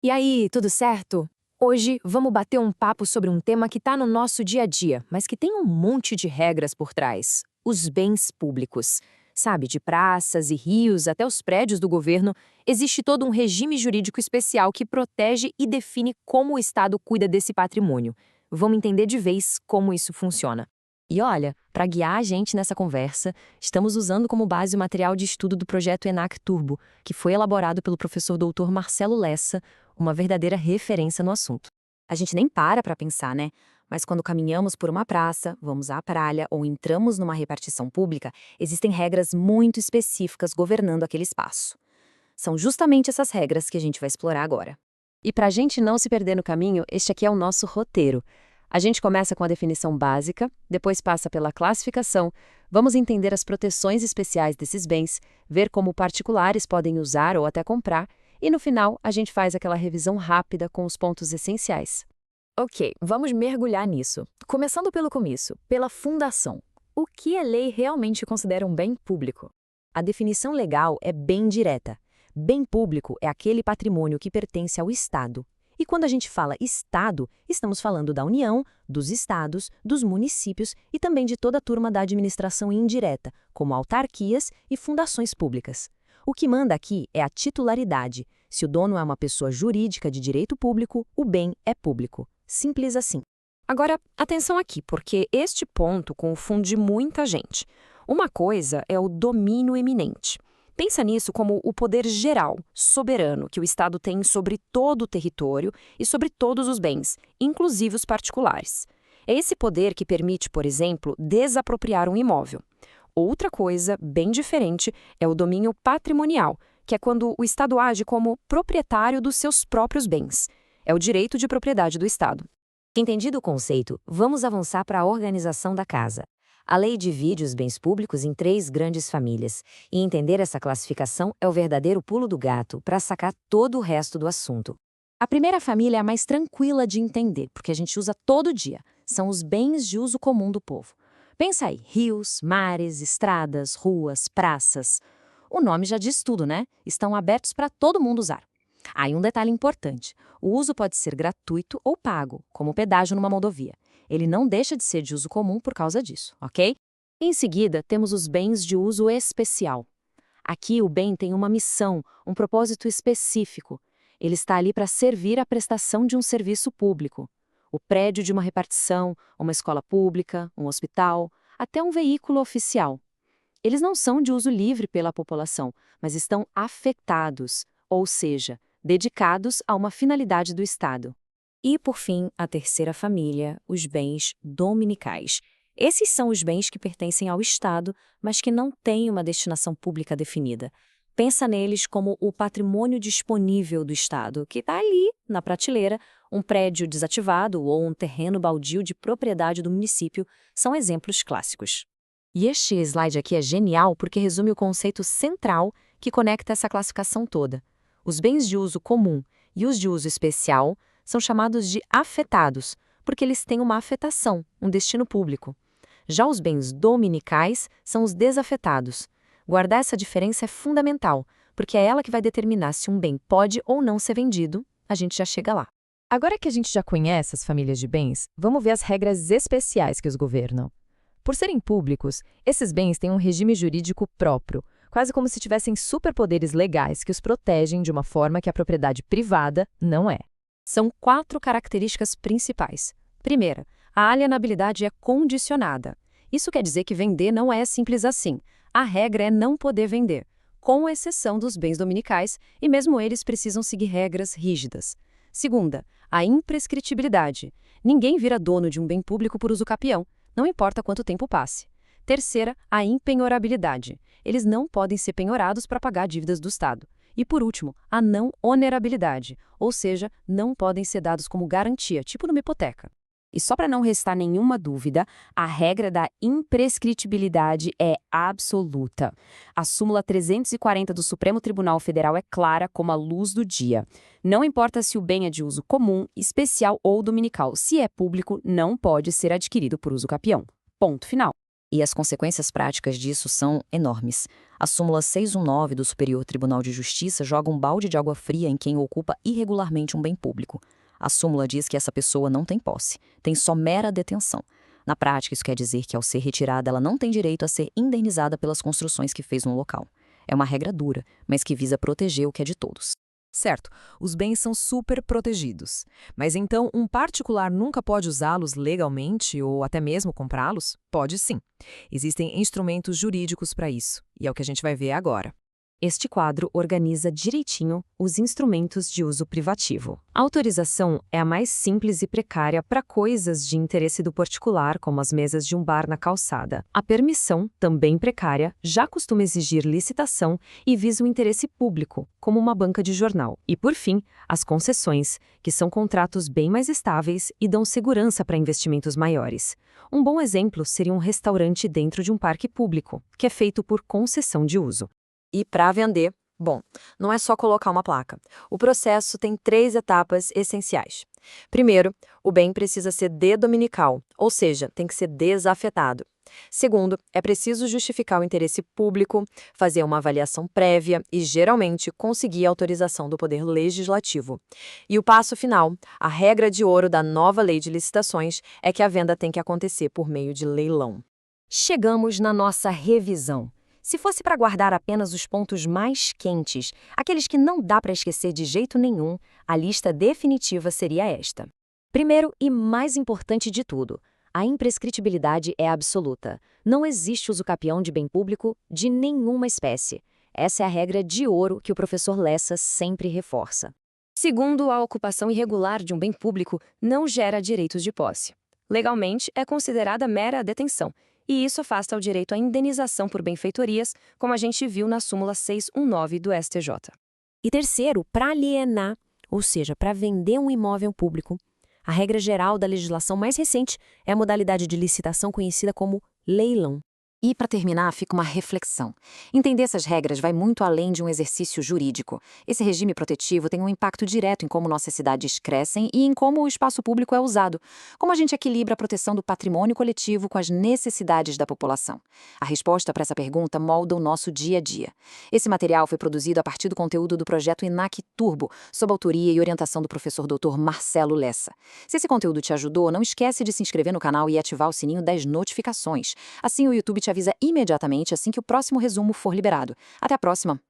E aí, tudo certo? Hoje vamos bater um papo sobre um tema que está no nosso dia a dia, mas que tem um monte de regras por trás: os bens públicos. Sabe, de praças e rios até os prédios do governo, existe todo um regime jurídico especial que protege e define como o Estado cuida desse patrimônio. Vamos entender de vez como isso funciona. E olha, para guiar a gente nessa conversa, estamos usando como base o material de estudo do projeto ENAC Turbo, que foi elaborado pelo professor doutor Marcelo Lessa, uma verdadeira referência no assunto. A gente nem para pensar, né? Mas quando caminhamos por uma praça, vamos à praia ou entramos numa repartição pública, existem regras muito específicas governando aquele espaço. São justamente essas regras que a gente vai explorar agora. E para a gente não se perder no caminho, este aqui é o nosso roteiro. A gente começa com a definição básica, depois passa pela classificação, vamos entender as proteções especiais desses bens, ver como particulares podem usar ou até comprar, e no final a gente faz aquela revisão rápida com os pontos essenciais. Ok, vamos mergulhar nisso. Começando pelo começo, pela fundação. O que a lei realmente considera um bem público? A definição legal é bem direta. Bem público é aquele patrimônio que pertence ao Estado. E quando a gente fala Estado, estamos falando da União, dos estados, dos municípios e também de toda a turma da administração indireta, como autarquias e fundações públicas. O que manda aqui é a titularidade. Se o dono é uma pessoa jurídica de direito público, o bem é público. Simples assim. Agora, atenção aqui, porque este ponto confunde muita gente. Uma coisa é o domínio eminente. Pensa nisso como o poder geral, soberano, que o Estado tem sobre todo o território e sobre todos os bens, inclusive os particulares. É esse poder que permite, por exemplo, desapropriar um imóvel. Outra coisa, bem diferente, é o domínio patrimonial, que é quando o Estado age como proprietário dos seus próprios bens. É o direito de propriedade do Estado. Entendido o conceito, vamos avançar para a organização da casa. A lei divide os bens públicos em 3 grandes famílias, e entender essa classificação é o verdadeiro pulo do gato para sacar todo o resto do assunto. A primeira família é a mais tranquila de entender, porque a gente usa todo dia. São os bens de uso comum do povo. Pensa aí, rios, mares, estradas, ruas, praças. O nome já diz tudo, né? Estão abertos para todo mundo usar. Aí um detalhe importante, o uso pode ser gratuito ou pago, como pedágio numa rodovia. Ele não deixa de ser de uso comum por causa disso, ok? Em seguida, temos os bens de uso especial. Aqui o bem tem uma missão, um propósito específico. Ele está ali para servir à prestação de um serviço público. O prédio de uma repartição, uma escola pública, um hospital, até um veículo oficial. Eles não são de uso livre pela população, mas estão afetados, ou seja, dedicados a uma finalidade do Estado. E, por fim, a terceira família, os bens dominicais. Esses são os bens que pertencem ao Estado, mas que não têm uma destinação pública definida. Pensa neles como o patrimônio disponível do Estado, que está ali, na prateleira, um prédio desativado ou um terreno baldio de propriedade do município, são exemplos clássicos. E este slide aqui é genial porque resume o conceito central que conecta essa classificação toda. Os bens de uso comum e os de uso especial são chamados de afetados, porque eles têm uma afetação, um destino público. Já os bens dominicais são os desafetados. Guardar essa diferença é fundamental, porque é ela que vai determinar se um bem pode ou não ser vendido. A gente já chega lá. Agora que a gente já conhece as famílias de bens, vamos ver as regras especiais que os governam. Por serem públicos, esses bens têm um regime jurídico próprio, quase como se tivessem superpoderes legais que os protegem de uma forma que a propriedade privada não é. São 4 características principais. Primeira, a alienabilidade é condicionada. Isso quer dizer que vender não é simples assim. A regra é não poder vender, com exceção dos bens dominicais, e mesmo eles precisam seguir regras rígidas. Segunda, a imprescritibilidade. Ninguém vira dono de um bem público por uso capião, não importa quanto tempo passe. Terceira, a impenhorabilidade. Eles não podem ser penhorados para pagar dívidas do Estado. E, por último, a não onerabilidade, ou seja, não podem ser dados como garantia, tipo numa hipoteca. E só para não restar nenhuma dúvida, a regra da imprescritibilidade é absoluta. A súmula 340 do Supremo Tribunal Federal é clara como a luz do dia. Não importa se o bem é de uso comum, especial ou dominical, se é público, não pode ser adquirido por uso capião. Ponto final. E as consequências práticas disso são enormes. A súmula 619 do Superior Tribunal de Justiça joga um balde de água fria em quem ocupa irregularmente um bem público. A súmula diz que essa pessoa não tem posse, tem só mera detenção. Na prática, isso quer dizer que, ao ser retirada, ela não tem direito a ser indenizada pelas construções que fez no local. É uma regra dura, mas que visa proteger o que é de todos. Certo, os bens são super protegidos. Mas então um particular nunca pode usá-los legalmente ou até mesmo comprá-los? Pode sim. Existem instrumentos jurídicos para isso, e é o que a gente vai ver agora. Este quadro organiza direitinho os instrumentos de uso privativo. A autorização é a mais simples e precária para coisas de interesse do particular, como as mesas de um bar na calçada. A permissão, também precária, já costuma exigir licitação e visa o interesse público, como uma banca de jornal. E, por fim, as concessões, que são contratos bem mais estáveis e dão segurança para investimentos maiores. Um bom exemplo seria um restaurante dentro de um parque público, que é feito por concessão de uso. E para vender, bom, não é só colocar uma placa. O processo tem 3 etapas essenciais. Primeiro, o bem precisa ser dedominical, ou seja, tem que ser desafetado. Segundo, é preciso justificar o interesse público, fazer uma avaliação prévia e, geralmente, conseguir a autorização do Poder Legislativo. E o passo final, a regra de ouro da nova lei de licitações, é que a venda tem que acontecer por meio de leilão. Chegamos na nossa revisão. Se fosse para guardar apenas os pontos mais quentes, aqueles que não dá para esquecer de jeito nenhum, a lista definitiva seria esta. Primeiro e mais importante de tudo, a imprescritibilidade é absoluta. Não existe uso capião de bem público de nenhuma espécie. Essa é a regra de ouro que o professor Lessa sempre reforça. Segundo, a ocupação irregular de um bem público não gera direitos de posse. Legalmente, é considerada mera detenção. E isso afasta o direito à indenização por benfeitorias, como a gente viu na súmula 619 do STJ. E terceiro, para alienar, ou seja, para vender um imóvel público, a regra geral da legislação mais recente é a modalidade de licitação conhecida como leilão. E, para terminar, fica uma reflexão. Entender essas regras vai muito além de um exercício jurídico. Esse regime protetivo tem um impacto direto em como nossas cidades crescem e em como o espaço público é usado. Como a gente equilibra a proteção do patrimônio coletivo com as necessidades da população. A resposta para essa pergunta molda o nosso dia a dia. Esse material foi produzido a partir do conteúdo do projeto ENAC Turbo, sob autoria e orientação do professor Dr. Marcelo Lessa. Se esse conteúdo te ajudou, não esquece de se inscrever no canal e ativar o sininho das notificações. Assim o YouTube te avisa imediatamente assim que o próximo resumo for liberado. Até a próxima!